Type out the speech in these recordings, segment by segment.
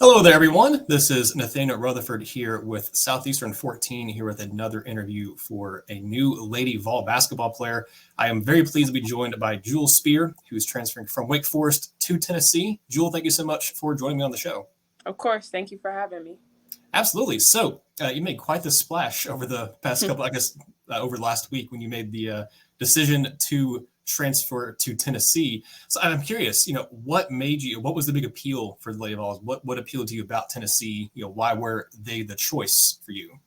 Hello there, everyone. This is Nathanael Rutherford here with Southeastern 14, here with another interview for a new Lady Vol basketball player. I am very pleased to be joined by Jewel Spear, who is transferring from Wake Forest to Tennessee. Jewel, thank you so much for joining me on the show. Of course. Thank you for having me. Absolutely. So you made quite the splash over the past couple, over the last week when you made the decision to transfer to Tennessee. So I'm curious, what was the big appeal for the Lady Vols? What appealed to you about Tennessee? Why were they the choice for you?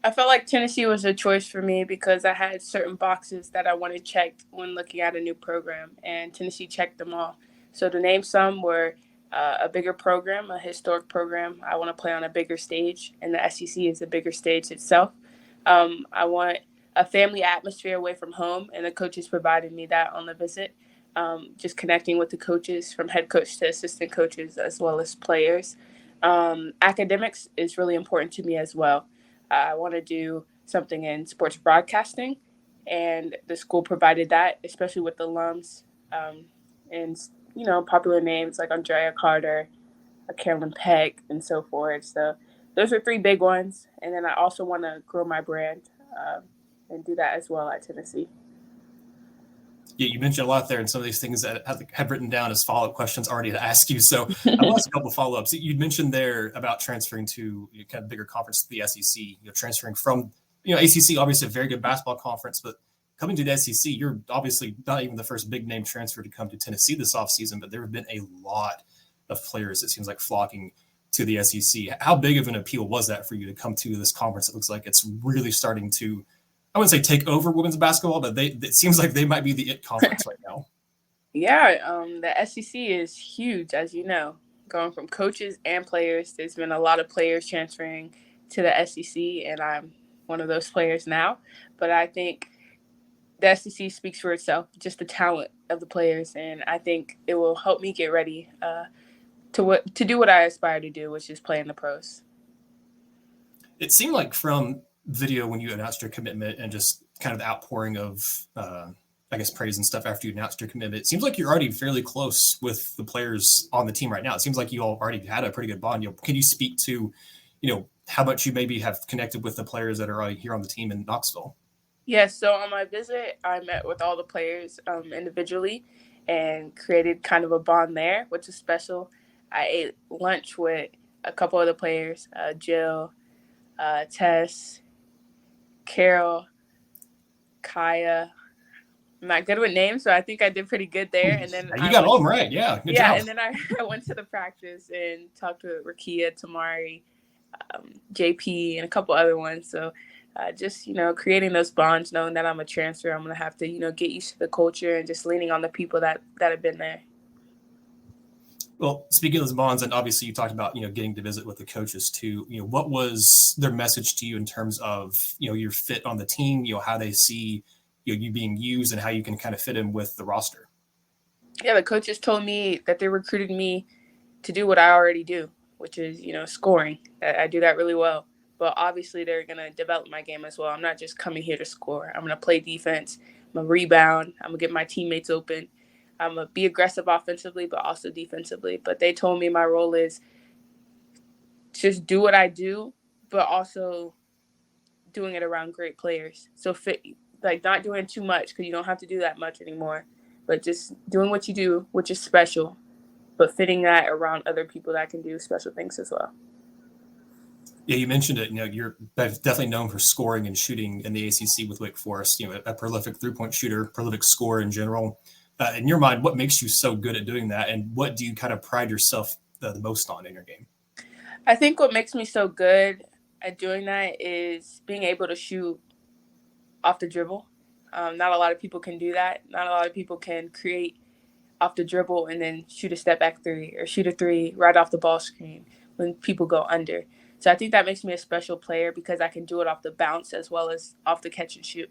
I felt like Tennessee was a choice for me because I had certain boxes that I wanted checked when looking at a new program, and Tennessee checked them all. So to name some were a bigger program, a historic program. I want to play on a bigger stage, and the SEC is a bigger stage itself. I want a family atmosphere away from home, and the coaches provided me that on the visit. Just connecting with the coaches from head coach to assistant coaches as well as players. Academics is really important to me as well. I want to do something in sports broadcasting, and the school provided that, especially with the alums and popular names like Andrea Carter, Carolyn Peck, and so forth. So those are three big ones, and then I also want to grow my brand and do that as well at Tennessee. Yeah, you mentioned a lot there, and some of these things that I have written down as follow-up questions already to ask you. So I will ask a couple of follow-ups. You mentioned there about transferring to kind of bigger conference, the SEC. Transferring from ACC, obviously a very good basketball conference, but coming to the SEC, you're obviously not even the first big name transfer to come to Tennessee this offseason, but there have been a lot of players, it seems like, flocking to the SEC. How big of an appeal was that for you to come to this conference? It looks like it's really starting to, I wouldn't say take over women's basketball, but it seems like they might be the it conference right now. Yeah, the SEC is huge, as you know. Going from coaches and players, there's been a lot of players transferring to the SEC, and I'm one of those players now. But I think the SEC speaks for itself, just the talent of the players, and I think it will help me get ready to do what I aspire to do, which is play in the pros. It seemed like from video when you announced your commitment and just kind of the outpouring of, praise and stuff after you announced your commitment, it seems like you're already fairly close with the players on the team right now. It seems like you all already had a pretty good bond. Can you speak to, how much you maybe have connected with the players that are already here on the team in Knoxville? Yes, so on my visit, I met with all the players individually and created kind of a bond there, which is special. I ate lunch with a couple of the players, Jill, Tess, Carol, Kaya. I'm not good with names, so I think I did pretty good there. And then You got all of them right. Yeah, good job. and then I went to the practice and talked to Rakia, Tamari, JP, and a couple other ones. So just creating those bonds, knowing that I'm a transfer, I'm gonna have to get used to the culture and just leaning on the people that have been there. Well, speaking of those bonds, and obviously you talked about getting to visit with the coaches too. What was their message to you in terms of your fit on the team? How they see you being used and how you can kind of fit in with the roster. Yeah, the coaches told me that they recruited me to do what I already do, which is scoring. I do that really well. But obviously they're gonna develop my game as well. I'm not just coming here to score. I'm gonna play defense. I'm gonna rebound. I'm gonna get my teammates open. I'm gonna be aggressive offensively, but also defensively. But they told me my role is just do what I do, but also doing it around great players. So not doing too much because you don't have to do that much anymore, but just doing what you do, which is special, but fitting that around other people that can do special things as well. Yeah, you mentioned it. You're definitely known for scoring and shooting in the ACC with Wake Forest. A prolific three-point shooter, prolific scorer in general. In your mind, what makes you so good at doing that, and what do you kind of pride yourself the most on in your game? I think what makes me so good at doing that is being able to shoot off the dribble. Not a lot of people can do that. Not a lot of people can create off the dribble and then shoot a step back three or shoot a three right off the ball screen when people go under. So I think that makes me a special player because I can do it off the bounce as well as off the catch and shoot.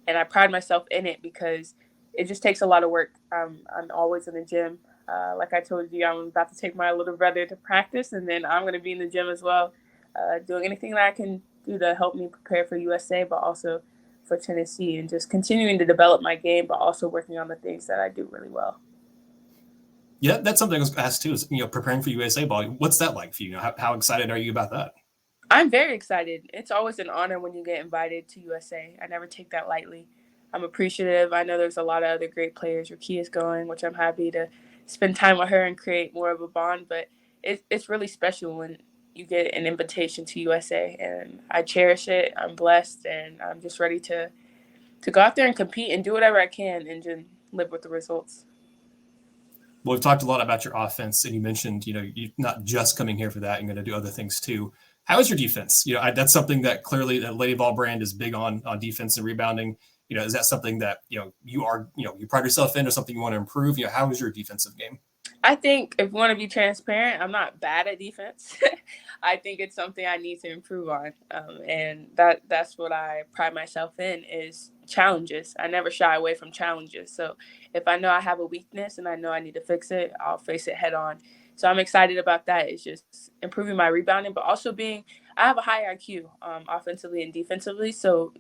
And I pride myself in it because it just takes a lot of work. I'm always in the gym. Like I told you, I'm about to take my little brother to practice, and then I'm going to be in the gym as well, doing anything that I can do to help me prepare for USA, but also for Tennessee, and just continuing to develop my game, but also working on the things that I do really well. Yeah, that's something I was asked too. Is preparing for USA ball. What's that like for you? How excited are you about that? I'm very excited. It's always an honor when you get invited to USA. I never take that lightly. I'm appreciative. I know there's a lot of other great players. Rakia's going, which I'm happy to spend time with her and create more of a bond. But it's really special when you get an invitation to USA, and I cherish it. I'm blessed, and I'm just ready to go out there and compete and do whatever I can and just live with the results. Well, we've talked a lot about your offense, and you mentioned, you're not just coming here for that. You're going to do other things too. How is your defense? That's something that clearly the Lady Vol brand is big on defense and rebounding. Is that something that, you are, you pride yourself in, or something you want to improve? How is your defensive game? I think if you want to be transparent, I'm not bad at defense. I think it's something I need to improve on. And that's what I pride myself in is challenges. I never shy away from challenges. So if I know I have a weakness and I know I need to fix it, I'll face it head on. So I'm excited about that. It's just improving my rebounding, but also I have a high IQ offensively and defensively. So,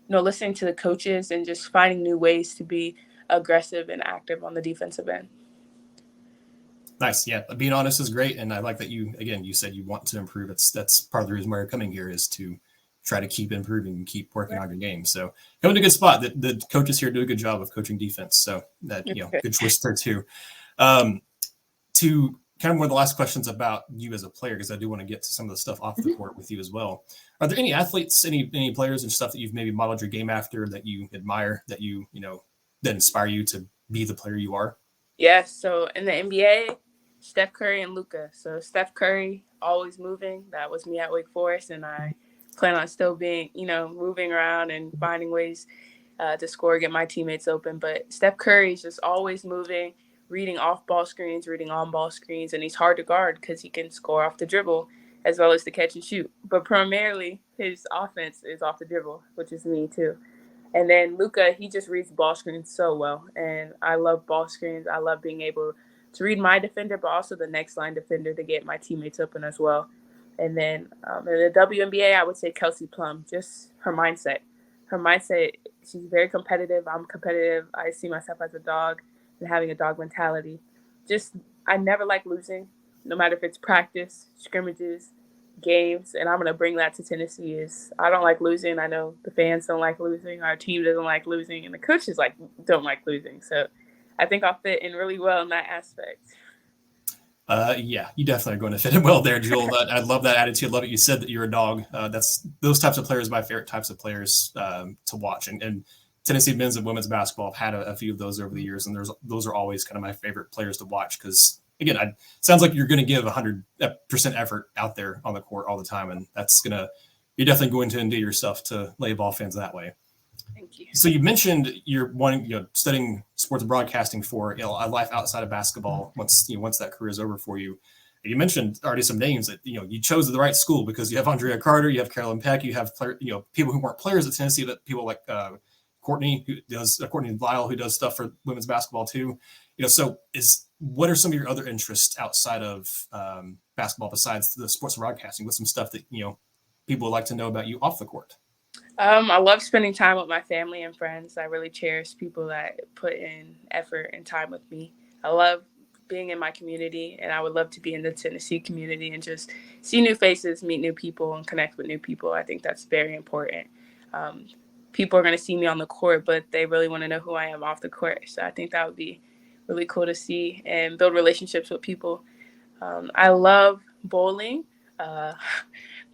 listening to the coaches and just finding new ways to be aggressive and active on the defensive end. Nice. Yeah. Being honest is great. And I like that you said you want to improve. That's part of the reason why you're coming here, is to try to keep improving and keep working on your game. So coming to a good spot. The coaches here do a good job of coaching defense. So that, good choice there too. To kind of one of the last questions about you as a player, because I do want to get to some of the stuff off the court with you as well. Are there any athletes, any players and stuff that you've maybe modeled your game after, that you admire, that that inspire you to be the player you are? Yes. So in the NBA, Steph Curry and Luka. So Steph Curry, always moving. That was me at Wake Forest, and I plan on still being, moving around and finding ways to score, get my teammates open. But Steph Curry is just always moving, reading off-ball screens, reading on-ball screens, and he's hard to guard because he can score off the dribble as well as the catch and shoot. But primarily, his offense is off the dribble, which is me too. And then Luka, he just reads ball screens so well. And I love ball screens. I love being able to read my defender, but also the next line defender to get my teammates open as well. And then in the WNBA, I would say Kelsey Plum, just her mindset. Her mindset, she's very competitive. I'm competitive. I see myself as a dog and having a dog mentality. I never like losing, no matter if it's practice, scrimmages, games, and I'm going to bring that to Tennessee. I don't like losing. I know the fans don't like losing. Our team doesn't like losing, and the coaches don't like losing. So I think I'll fit in really well in that aspect. Yeah, you definitely are going to fit in well there, Jewel. I love that attitude. Love it. You said that you're a dog. Those types of players are my favorite types of players to watch. And Tennessee men's and women's basketball have had a few of those over the years, and those are always kind of my favorite players to watch because, again, it sounds like you're going to give 100% effort out there on the court all the time, and you're definitely going to endear yourself to Lady Vol fans that way. Thank you. So you mentioned you're studying sports broadcasting for a life outside of basketball once that career is over for you. You mentioned already some names that you chose the right school because you have Andrea Carter, you have Carolyn Peck, you have people who weren't players at Tennessee, but people like Courtney Lyle, who does stuff for women's basketball too. What are some of your other interests outside of basketball besides the sports broadcasting? What's some stuff that people would like to know about you off the court? I love spending time with my family and friends. I really cherish people that put in effort and time with me. I love being in my community, and I would love to be in the Tennessee community and just see new faces, meet new people, and connect with new people. I think that's very important. People are going to see me on the court, but they really want to know who I am off the court. So I think that would be really cool to see and build relationships with people. I love bowling.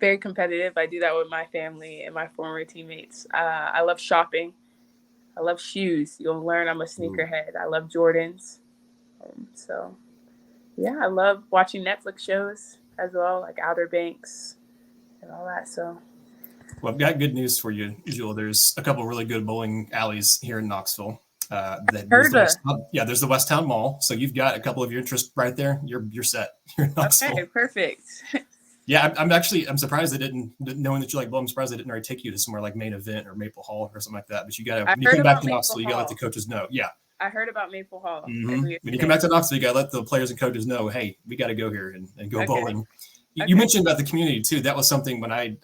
Very competitive. I do that with my family and my former teammates. I love shopping. I love shoes. You'll learn I'm a sneakerhead. I love Jordans. I love watching Netflix shows as well, like Outer Banks and all that. So, well, I've got good news for you, Jewel. There's a couple of really good bowling alleys here in Knoxville. There's the West Town Mall. So you've got a couple of your interests right there. You're set. You're in Knoxville. Okay, perfect. Yeah, I'm surprised knowing that you like bowling, I'm surprised they didn't already take you to somewhere like Main Event or Maple Hall or something like that. But when you come back to Knoxville, you got to let the coaches know. Yeah. I heard about Maple Hall. Mm-hmm. When you come back to Knoxville, you got to let the players and coaches know, hey, we got to go here and go bowling. You mentioned about the community, too. That was something when I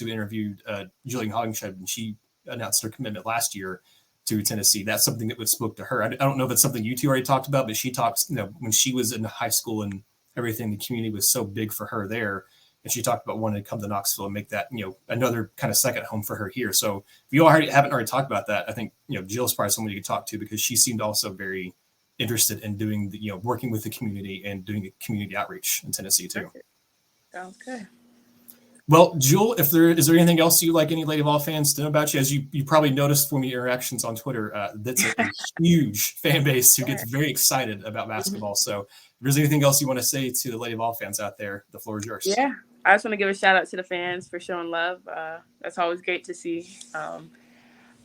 interviewed Julie Hollingshed, and she announced her commitment last year. to Tennessee. That's something that was spoke to her. I don't know if it's something you two already talked about, but she talked, when she was in high school and everything, the community was so big for her there. And she talked about wanting to come to Knoxville and make that, another kind of second home for her here. So if you all haven't already talked about that, I think, Jill's probably someone you could talk to, because she seemed also very interested in doing the, working with the community and doing the community outreach in Tennessee too. Sounds good. Well, Jewel, is there anything else you like any Lady Vol fans to know about you? As you probably noticed from your interactions on Twitter, that's a huge fan base who gets very excited about basketball. So if there's anything else you want to say to the Lady Vol fans out there, the floor is yours. Yeah, I just want to give a shout out to the fans for showing love. That's always great to see.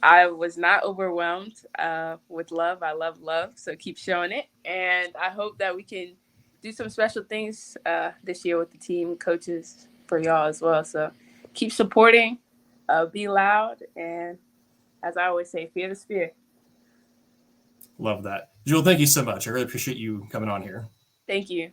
I was not overwhelmed with love. I love love, so keep showing it. And I hope that we can do some special things this year with the team, coaches, for y'all as well. So keep supporting, be loud, and as I always say, fear the spirit. Love that. Jewel, thank you so much. I really appreciate you coming on here. Thank you.